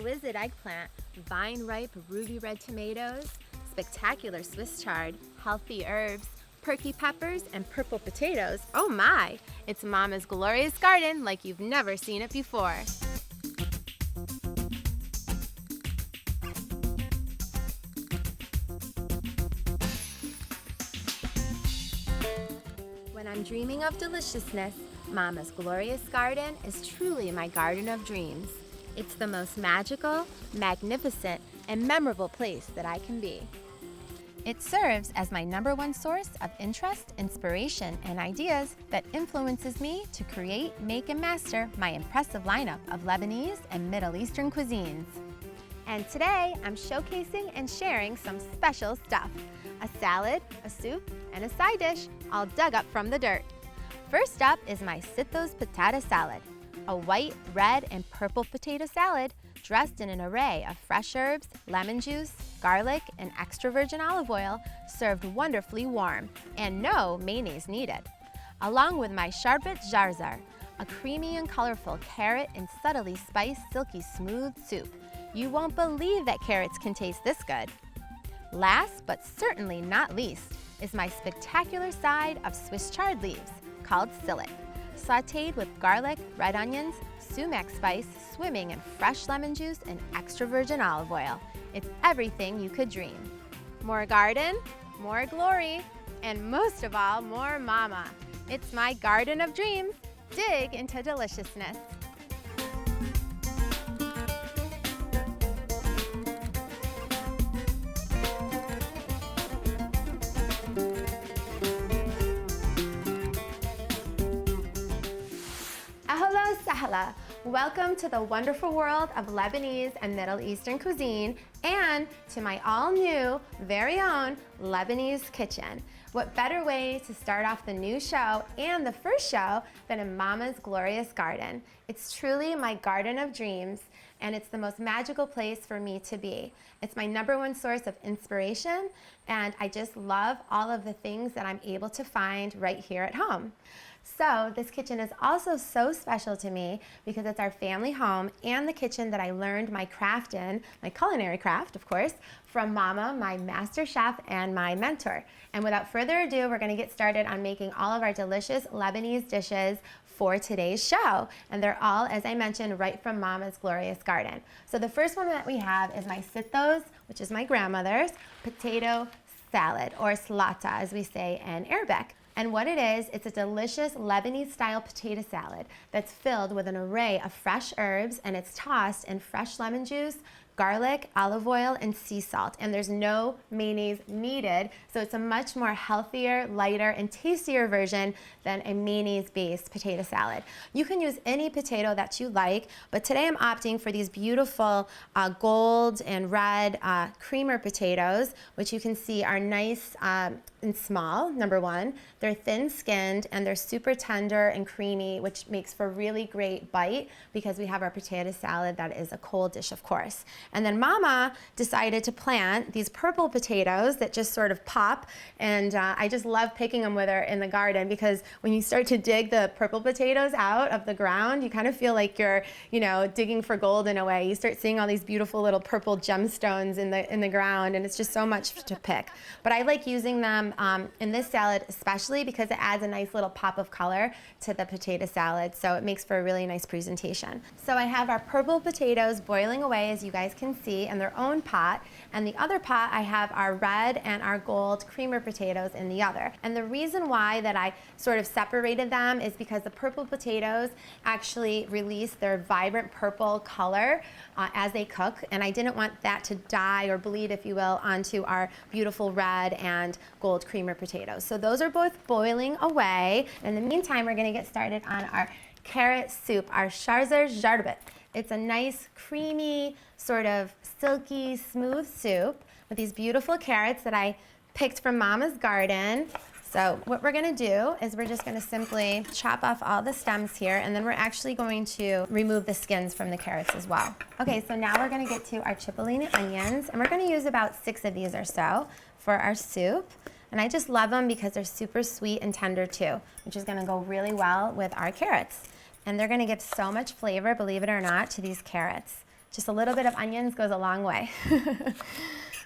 exquisite eggplant, vine-ripe ruby red tomatoes, spectacular Swiss chard, healthy herbs, perky peppers, and purple potatoes. Oh my! It's Mama's glorious garden like you've never seen it before. When I'm dreaming of deliciousness, Mama's glorious garden is truly my garden of dreams. It's the most magical, magnificent, and memorable place that I can be. It serves as my #1 source of interest, inspiration, and ideas that influences me to create, make, and master my impressive lineup of Lebanese and Middle Eastern cuisines. And today, I'm showcasing and sharing some special stuff. A salad, a soup, and a side dish, all dug up from the dirt. First up is my Sitho's potato salad, a white, red, and purple potato salad dressed in an array of fresh herbs, lemon juice, garlic, and extra virgin olive oil, served wonderfully warm, and no mayonnaise needed. Along with my sharbet jarzar, a creamy and colorful carrot and subtly spiced silky smooth soup. You won't believe that carrots can taste this good. Last, but certainly not least, is my spectacular side of Swiss chard leaves, called sillet, sautéed with garlic, red onions, sumac spice, swimming in fresh lemon juice, and extra virgin olive oil. It's everything you could dream. More garden, more glory, and most of all, more mama. It's my garden of dreams. Dig into deliciousness. Ahla sahla. Welcome to the wonderful world of Lebanese and Middle Eastern cuisine and to my all-new, very own Lebanese kitchen. What better way to start off the new show and the first show than in Mama's glorious garden? It's truly my garden of dreams, and it's the most magical place for me to be. It's my #1 source of inspiration, and I just love all of the things that I'm able to find right here at home. So this kitchen is also so special to me because it's our family home and the kitchen that I learned my craft in, my culinary craft, of course, from Mama, my master chef and my mentor. And without further ado, we're gonna get started on making all of our delicious Lebanese dishes for today's show. And they're all, as I mentioned, right from Mama's glorious garden. So the first one that we have is my Sitho's, which is my grandmother's, potato salad, or slata, as we say in Arabic. And what it is, it's a delicious Lebanese-style potato salad that's filled with an array of fresh herbs, and it's tossed in fresh lemon juice, garlic, olive oil, and sea salt. And there's no mayonnaise needed, so it's a much more healthier, lighter, and tastier version than a mayonnaise-based potato salad. You can use any potato that you like, but today I'm opting for these beautiful gold and red creamer potatoes, which you can see are nice and small, #1. They're thin-skinned, and they're super tender and creamy, which makes for a really great bite because we have our potato salad that is a cold dish, of course. And then Mama decided to plant these purple potatoes that just sort of pop, and I just love picking them with her in the garden because when you start to dig the purple potatoes out of the ground, you kind of feel like you're, digging for gold in a way. You start seeing all these beautiful little purple gemstones in the ground, and it's just so much to pick. But I like using them in this salad especially because it adds a nice little pop of color to the potato salad, so it makes for a really nice presentation. So I have our purple potatoes boiling away, as you guys can see, in their own pot, and the other pot I have our red and our gold creamer potatoes in the other. And the reason why that I sort of separated them is because the purple potatoes actually release their vibrant purple color as they cook, and I didn't want that to dye or bleed, if you will, onto our beautiful red and gold creamer potatoes. So those are both boiling away. In the meantime, we're gonna get started on our carrot soup, our sharzar jarbet. It's a nice, creamy, sort of silky, smooth soup with these beautiful carrots that I picked from Mama's garden. So what we're gonna do is we're just gonna simply chop off all the stems here, and then we're actually going to remove the skins from the carrots as well. Okay, so now we're gonna get to our cipollini onions, and we're gonna use about 6 of these or so for our soup. And I just love them because they're super sweet and tender too, which is gonna go really well with our carrots. And they're gonna give so much flavor, believe it or not, to these carrots. Just a little bit of onions goes a long way.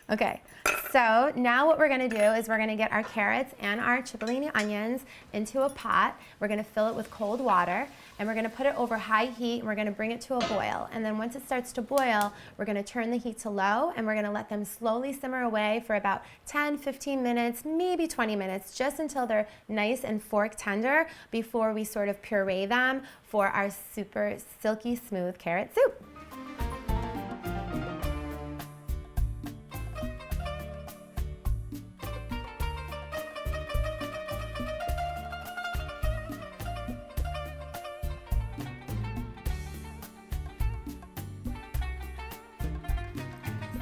Okay, so now what we're gonna do is we're gonna get our carrots and our cipollini onions into a pot. We're gonna fill it with cold water, and we're gonna put it over high heat, and we're gonna bring it to a boil. And then once it starts to boil, we're gonna turn the heat to low, and we're gonna let them slowly simmer away for about 10, 15 minutes, maybe 20 minutes, just until they're nice and fork tender before we sort of puree them for our super silky smooth carrot soup.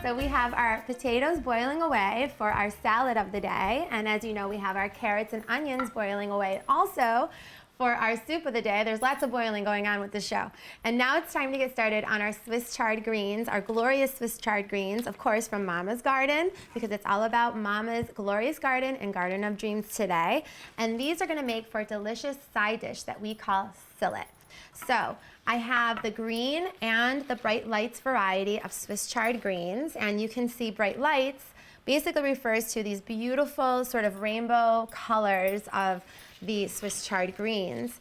So we have our potatoes boiling away for our salad of the day, and as you know, we have our carrots and onions boiling away also for our soup of the day. There's lots of boiling going on with the show. And now it's time to get started on our Swiss chard greens, our glorious Swiss chard greens, of course from Mama's Garden, because it's all about Mama's glorious garden and garden of dreams today. And these are gonna make for a delicious side dish that we call sillet. So I have the green and the bright lights variety of Swiss chard greens, and you can see bright lights basically refers to these beautiful sort of rainbow colors of the Swiss chard greens.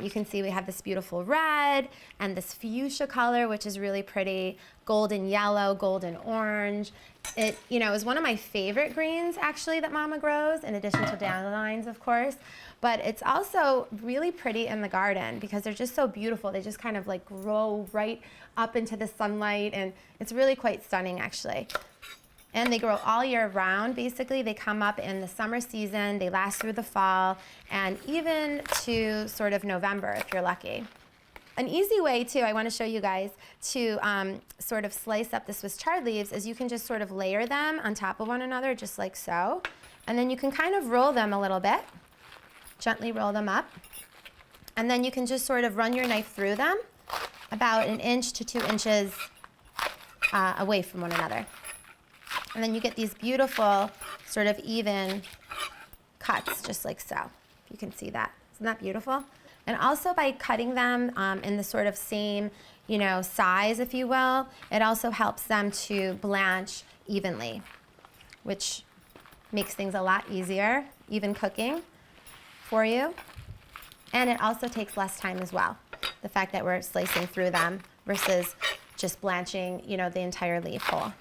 You can see we have this beautiful red and this fuchsia color, which is really pretty, golden yellow, golden orange. It, you know, is one of my favorite greens actually that Mama grows, in addition to dandelions, of course. But it's also really pretty in the garden because they're just so beautiful. They just kind of like grow right up into the sunlight, and it's really quite stunning actually. And they grow all year round, basically. They come up in the summer season, they last through the fall, and even to sort of November if you're lucky. An easy way too, I wanna show you guys, to sort of slice up the Swiss chard leaves is you can just sort of layer them on top of one another, just like so. And then you can kind of roll them a little bit, gently roll them up. And then you can just sort of run your knife through them about 1 inch to 2 inches away from one another. And then you get these beautiful sort of even cuts, just like so. You can see that. Isn't that beautiful? And also by cutting them in the sort of same, you know, size, if you will, it also helps them to blanch evenly, which makes things a lot easier, even cooking for you. And it also takes less time as well, the fact that we're slicing through them versus just blanching, you know, the entire leaf whole.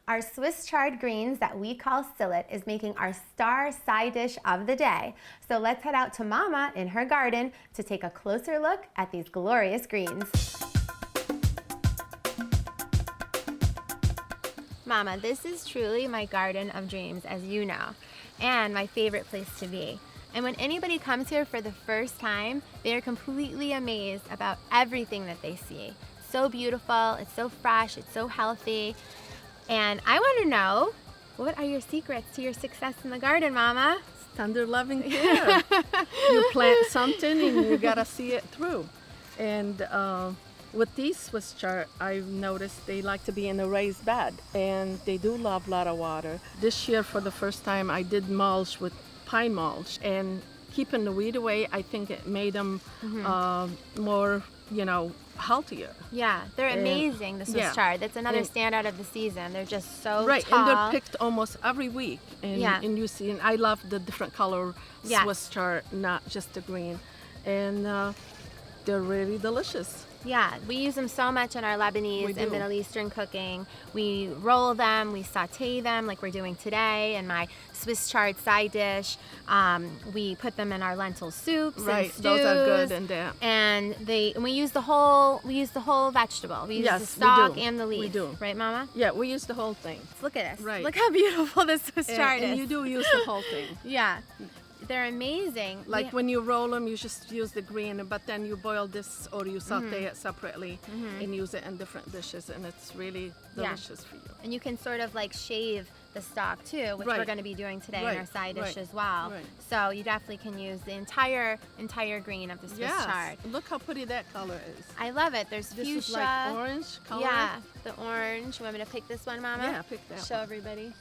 Our Swiss chard greens that we call sillet is making our star side dish of the day. So let's head out to Mama in her garden to take a closer look at these glorious greens. Mama, this is truly my garden of dreams, as you know, and my favorite place to be. And when anybody comes here for the first time, they are completely amazed about everything that they see. So beautiful, it's so fresh, it's so healthy. And I want to know, what are your secrets to your success in the garden, Mama? Tender loving care. You plant something and you gotta see it through. And with these Swiss chard, I've noticed they like to be in a raised bed, and they do love a lot of water. This year, for the first time, I did mulch with pine mulch, and keeping the weed away, I think it made them more, you know, healthier. Yeah, they're amazing, the Swiss chard. That's another standout of the season. They're just so right, tall. and they're picked almost every week. And, and you see, and I love the different color Swiss chard, not just the green. And they're really delicious. Yeah, we use them so much in our Lebanese and Middle Eastern cooking. We roll them, we saute them like we're doing today in my Swiss chard side dish. We put them in our lentil soups and stews. Those are good and damp. And we use the whole vegetable. We use the stalk and the leaf. We do. Right, Mama? Yeah, we use the whole thing. Look at this. Right. Look how beautiful this Swiss chard is. And you do use the whole thing. Yeah. They're amazing. Like when you roll them, you just use the green, but then you boil this or you saute it separately and use it in different dishes, and it's really delicious for you. And you can sort of like shave the stalk too, which we're going to be doing today in our side dish as well. So you definitely can use the entire green of the Swiss chard. Look how pretty that color is. I love it. There's fuchsia. This is like orange color. Yeah, the orange. You want me to pick this one, Mama? Yeah, pick that. Show everybody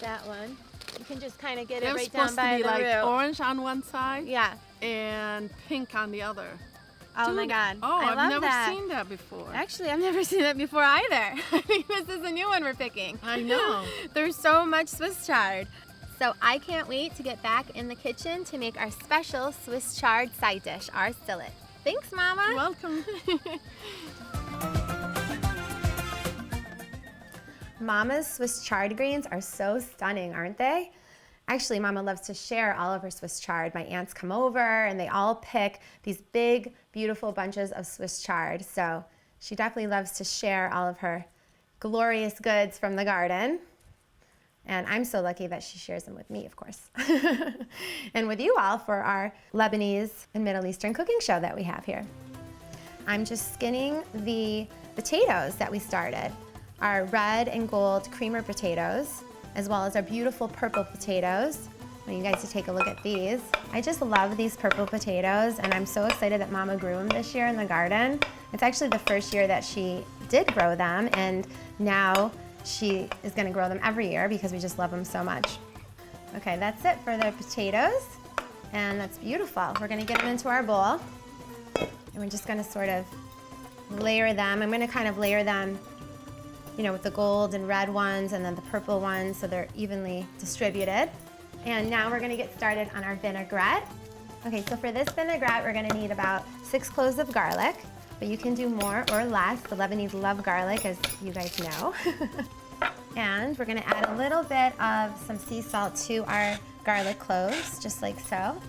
that one. You can just kind of get it They're right down by the root. supposed to be like orange on one side, yeah, and pink on the other. Oh my God. Oh, I I've love never that. seen that before. Actually, I've never seen that before either. I think this is a new one we're picking. I know. There's so much Swiss chard. So I can't wait to get back in the kitchen to make our special Swiss chard side dish, our skillet. Thanks, Mama. You're welcome. Mama's Swiss chard greens are so stunning, aren't they? Actually, Mama loves to share all of her Swiss chard. My aunts come over and they all pick these big, beautiful bunches of Swiss chard. So she definitely loves to share all of her glorious goods from the garden. And I'm so lucky that she shares them with me, of course. And with you all for our Lebanese and Middle Eastern cooking show that we have here. I'm just skinning the potatoes that we started. Our red and gold creamer potatoes, as well as our beautiful purple potatoes. I want you guys to take a look at these. I just love these purple potatoes, and I'm so excited that Mama grew them this year in the garden. It's actually the first year that she did grow them, and now she is gonna grow them every year because we just love them so much. Okay, that's it for the potatoes, and that's beautiful. We're gonna get them into our bowl, and we're just gonna sort of layer them. I'm gonna kind of layer them, you know, with the gold and red ones and then the purple ones so they're evenly distributed. And now we're gonna get started on our vinaigrette. Okay, so for this vinaigrette, we're gonna need about 6 cloves of garlic, but you can do more or less. The Lebanese love garlic, as you guys know. And we're gonna add a little bit of some sea salt to our garlic cloves, just like so.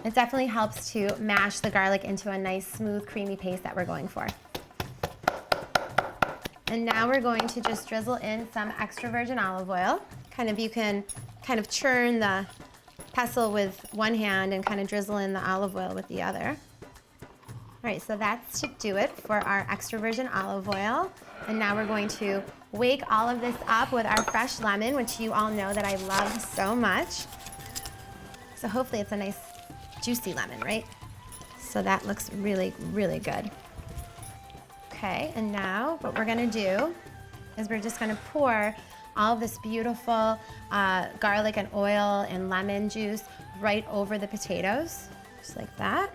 It definitely helps to mash the garlic into a nice, smooth, creamy paste that we're going for. And now we're going to just drizzle in some extra virgin olive oil. You can kind of churn the pestle with one hand and kind of drizzle in the olive oil with the other. All right, so that's to do it for our extra virgin olive oil. And now we're going to wake all of this up with our fresh lemon, which you all know that I love so much. So hopefully it's a nice juicy lemon, right? So that looks really, really good. Okay, and now what we're gonna do is we're just gonna pour all of this beautiful garlic and oil and lemon juice right over the potatoes, just like that.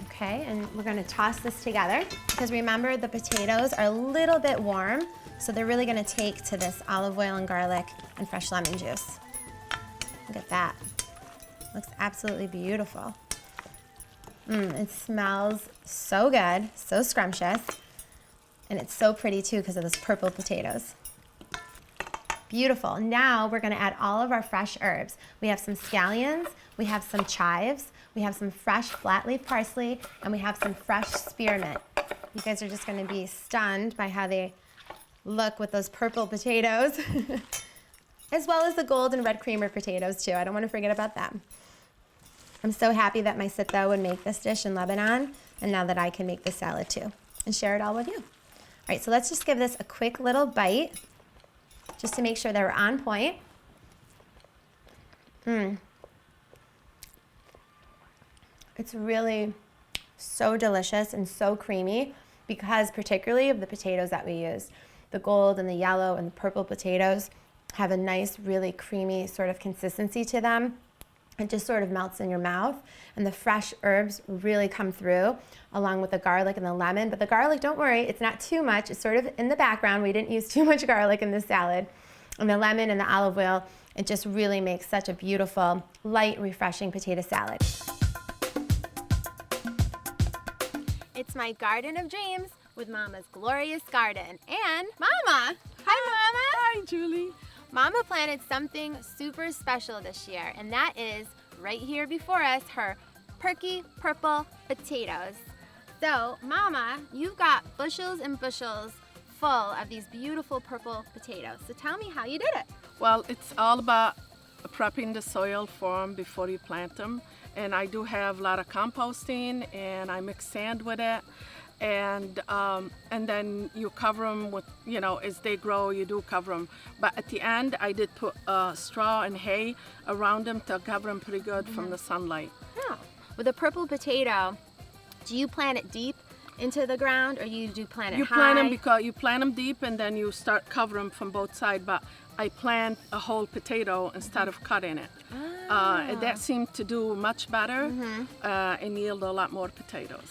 Okay, and we're gonna toss this together because remember the potatoes are a little bit warm, so they're really gonna take to this olive oil and garlic and fresh lemon juice. Look at that, looks absolutely beautiful. It smells so good, so scrumptious, and it's so pretty too because of those purple potatoes. Beautiful. Now we're gonna add all of our fresh herbs. We have some scallions, we have some chives, we have some fresh flat leaf parsley, and we have some fresh spearmint. You guys are just gonna be stunned by how they look with those purple potatoes, as well as the gold and red creamer potatoes too. I don't wanna forget about them. I'm so happy that my sitha would make this dish in Lebanon, and now that I can make this salad too and share it all with you. All right, so let's just give this a quick little bite just to make sure that we're on point. It's really so delicious and so creamy because particularly of the potatoes that we use. The gold and the yellow and the purple potatoes have a nice, really creamy sort of consistency to them. It just sort of melts in your mouth, and the fresh herbs really come through along with the garlic and the lemon. But the garlic, don't worry, it's not too much. It's sort of in the background. We didn't use too much garlic in this salad. And the lemon and the olive oil, it just really makes such a beautiful, light, refreshing potato salad. It's my garden of dreams with Mama's glorious garden. And Mama! Hi, Mama! Hi, Julie. Mama planted something super special this year, and that is right here before us, her perky purple potatoes. So, Mama, you've got bushels and bushels full of these beautiful purple potatoes. So tell me how you did it. Well, it's all about prepping the soil for them before you plant them. And I do have a lot of composting, and I mix sand with it. And then you cover them with, you know, as they grow, you do cover them. But at the end, I did put straw and hay around them to cover them pretty good from the sunlight. Yeah. With a purple potato, do you plant it deep into the ground, or you do plant it You high? plant them because you plant them deep, and then you start covering them from both sides. But I plant a whole potato instead of cutting it. That seemed to do much better and yield a lot more potatoes.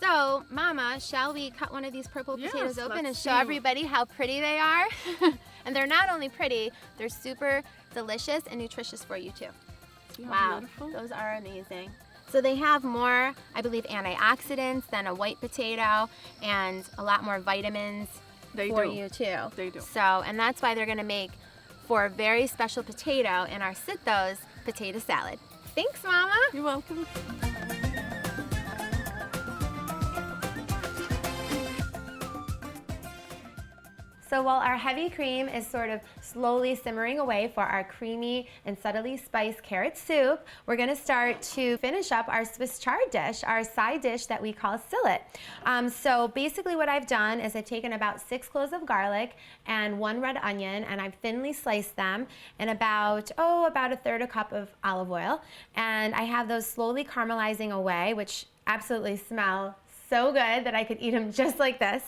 So, Mama, shall we cut one of these purple Yes, potatoes open and let's show see. everybody how pretty they are? And they're not only pretty, they're super delicious and nutritious for you too. Yeah, Wow, beautiful. those are amazing. So they have more, I believe, antioxidants than a white potato and a lot more vitamins for you too. They do. So, and that's why they're gonna make for a very special potato in our Sit-Thos potato salad. Thanks, Mama. You're welcome. So while our heavy cream is sort of slowly simmering away for our creamy and subtly spiced carrot soup, we're gonna start to finish up our Swiss chard dish, our side dish that we call sillet. So basically what I've done is I've taken about 6 cloves of garlic and 1 red onion, and I've thinly sliced them, and about a third a cup of olive oil. And I have those slowly caramelizing away, which absolutely smell so good that I could eat them just like this.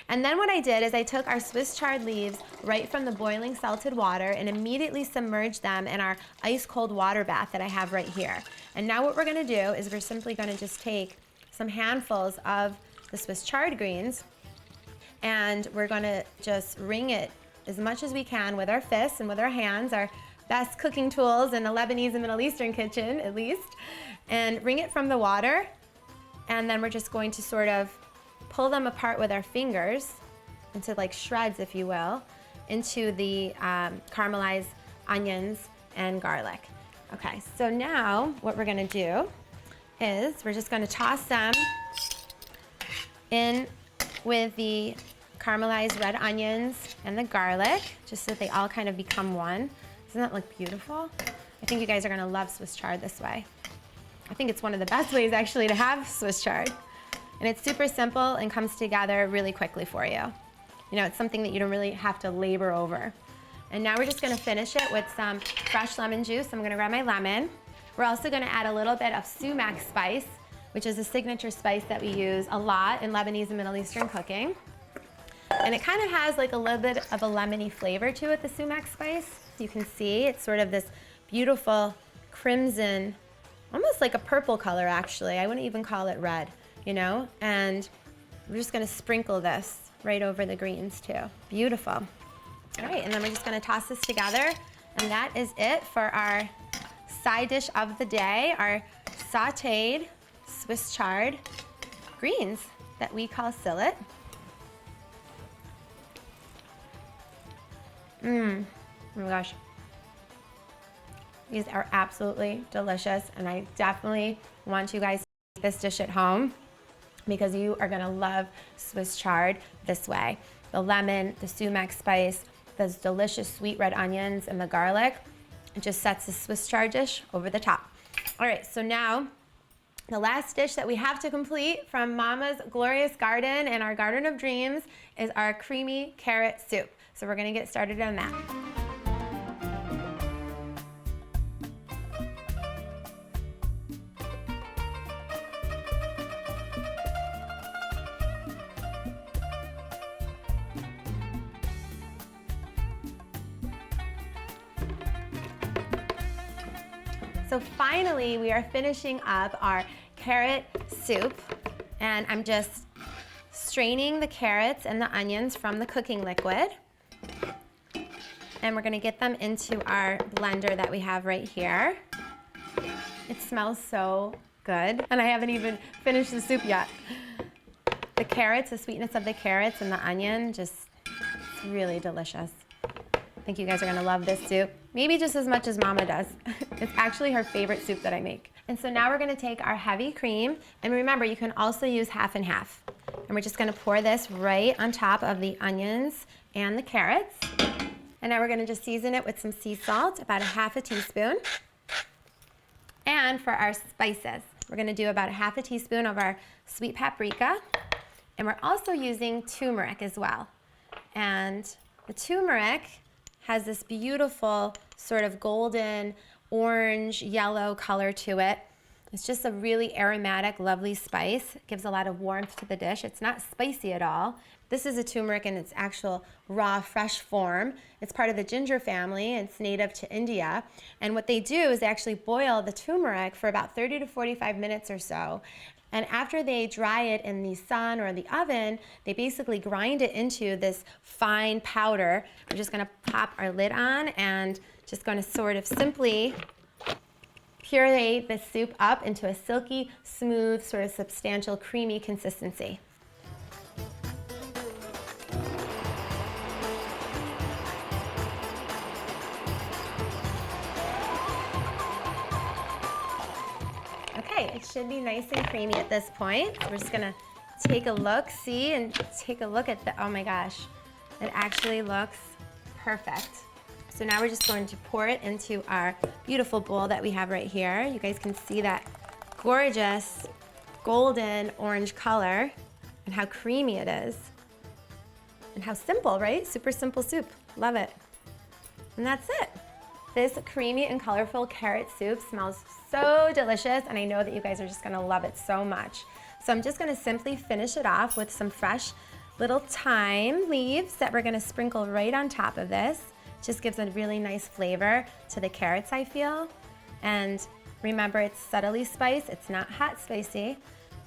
And then what I did is I took our Swiss chard leaves right from the boiling salted water and immediately submerged them in our ice cold water bath that I have right here. And now what we're gonna do is we're simply gonna just take some handfuls of the Swiss chard greens, and we're gonna just wring it as much as we can with our fists and with our hands, our best cooking tools in a Lebanese and Middle Eastern kitchen, at least, and wring it from the water. And then we're just going to sort of pull them apart with our fingers into like shreds, if you will, into the caramelized onions and garlic. Okay, so now what we're gonna do is we're just gonna toss them in with the caramelized red onions and the garlic, just so that they all kind of become one. Doesn't that look beautiful? I think you guys are gonna love Swiss chard this way. I think it's one of the best ways actually to have Swiss chard. And it's super simple and comes together really quickly for you. You know, it's something that you don't really have to labor over. And now we're just gonna finish it with some fresh lemon juice. I'm gonna grab my lemon. We're also gonna add a little bit of sumac spice, which is a signature spice that we use a lot in Lebanese and Middle Eastern cooking. And it kind of has like a little bit of a lemony flavor to it, the sumac spice. You can see it's sort of this beautiful crimson, almost like a purple color actually. I wouldn't even call it red, you know? And we're just gonna sprinkle this right over the greens too. Beautiful. All right, and then we're just gonna toss this together, and that is it for our side dish of the day, our sauteed Swiss chard greens that we call sillet. Oh my gosh. These are absolutely delicious, and I definitely want you guys to make this dish at home because you are gonna love Swiss chard this way. The lemon, the sumac spice, those delicious sweet red onions, and the garlic, it just sets the Swiss chard dish over the top. All right, so now the last dish that we have to complete from Mama's glorious garden and our garden of dreams is our creamy carrot soup. So we're gonna get started on that. So finally, we are finishing up our carrot soup, and I'm just straining the carrots and the onions from the cooking liquid. And we're gonna get them into our blender that we have right here. It smells so good, and I haven't even finished the soup yet. The carrots, the sweetness of the carrots and the onion, just it's really delicious. I think you guys are gonna love this soup, maybe just as much as Mama does. It's actually her favorite soup that I make. And so now we're gonna take our heavy cream, and remember, you can also use half and half. And we're just gonna pour this right on top of the onions and the carrots. And now we're gonna just season it with some sea salt, about a half a teaspoon. And for our spices, we're gonna do about a half a teaspoon of our sweet paprika. And we're also using turmeric as well. And the turmeric has this beautiful sort of golden, orange, yellow color to it. It's just a really aromatic, lovely spice. It gives a lot of warmth to the dish. It's not spicy at all. This is a turmeric in its actual raw, fresh form. It's part of the ginger family. It's native to India. And what they do is they actually boil the turmeric for about 30 to 45 minutes or so. And after they dry it in the sun or the oven, they basically grind it into this fine powder. We're just gonna pop our lid on and just gonna sort of simply puree the soup up into a silky, smooth, sort of substantial, creamy consistency. Okay, it should be nice and creamy at this point. We're just gonna take a look, see, and take a look at the, oh my gosh, it actually looks perfect. So now we're just going to pour it into our beautiful bowl that we have right here. You guys can see that gorgeous golden orange color and how creamy it is. And how simple, right? Super simple soup. Love it. And that's it. This creamy and colorful carrot soup smells so delicious, and I know that you guys are just gonna love it so much. So I'm just gonna simply finish it off with some fresh little thyme leaves that we're gonna sprinkle right on top of this. Just gives a really nice flavor to the carrots, I feel. And remember, it's subtly spiced, it's not hot spicy.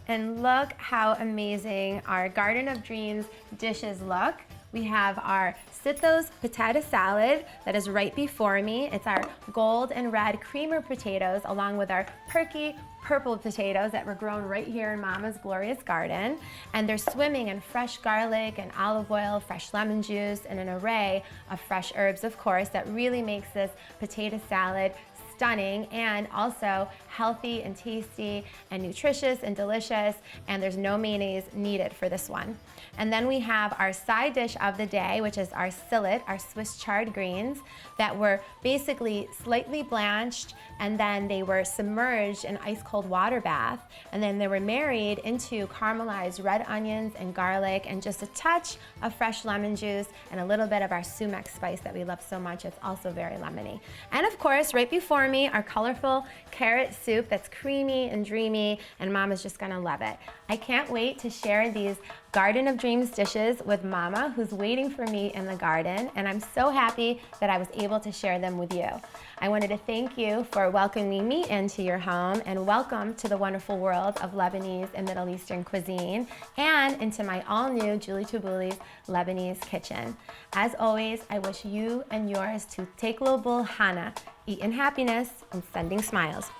And look how amazing our Garden of Dreams dishes look. We have our Sithos potato salad that is right before me. It's our gold and red creamer potatoes along with our perky purple potatoes that were grown right here in Mama's glorious garden. And they're swimming in fresh garlic and olive oil, fresh lemon juice, and an array of fresh herbs, of course, that really makes this potato salad stunning and also healthy and tasty and nutritious and delicious, and there's no mayonnaise needed for this one. And then we have our side dish of the day, which is our sillet, our Swiss chard greens that were basically slightly blanched, and then they were submerged in ice cold water bath, and then they were married into caramelized red onions and garlic and just a touch of fresh lemon juice and a little bit of our sumac spice that we love so much. It's also very lemony. And of course, right before me, our colorful carrot soup that's creamy and dreamy, and Mama's just gonna love it. I can't wait to share these Garden of Dreams dishes with Mama, who's waiting for me in the garden, and I'm so happy that I was able to share them with you. I wanted to thank you for welcoming me into your home, and welcome to the wonderful world of Lebanese and Middle Eastern cuisine, and into my all-new Julie Taboulie's Lebanese kitchen. As always, I wish you and yours to take Lobul Hana, eat in happiness and sending smiles.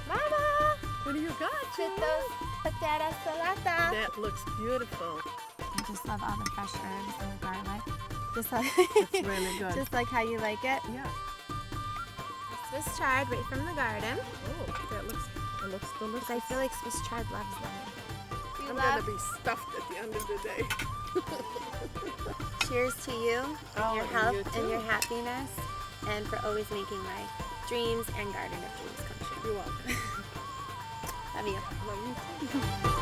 Mama! What do you got, Sithos potato salata. That looks beautiful. I just love all the fresh herbs and the garlic. Just like, It's really good. just like how you like it. Yeah. Swiss chard right from the garden. Oh, it looks delicious. I feel like Swiss chard loves lemon. I'm gonna be stuffed at the end of the day. Cheers to you and Oh, your and health you and your too. happiness, and for always making my dreams and Garden of Dreams come true. You're welcome. Love you. Love you too.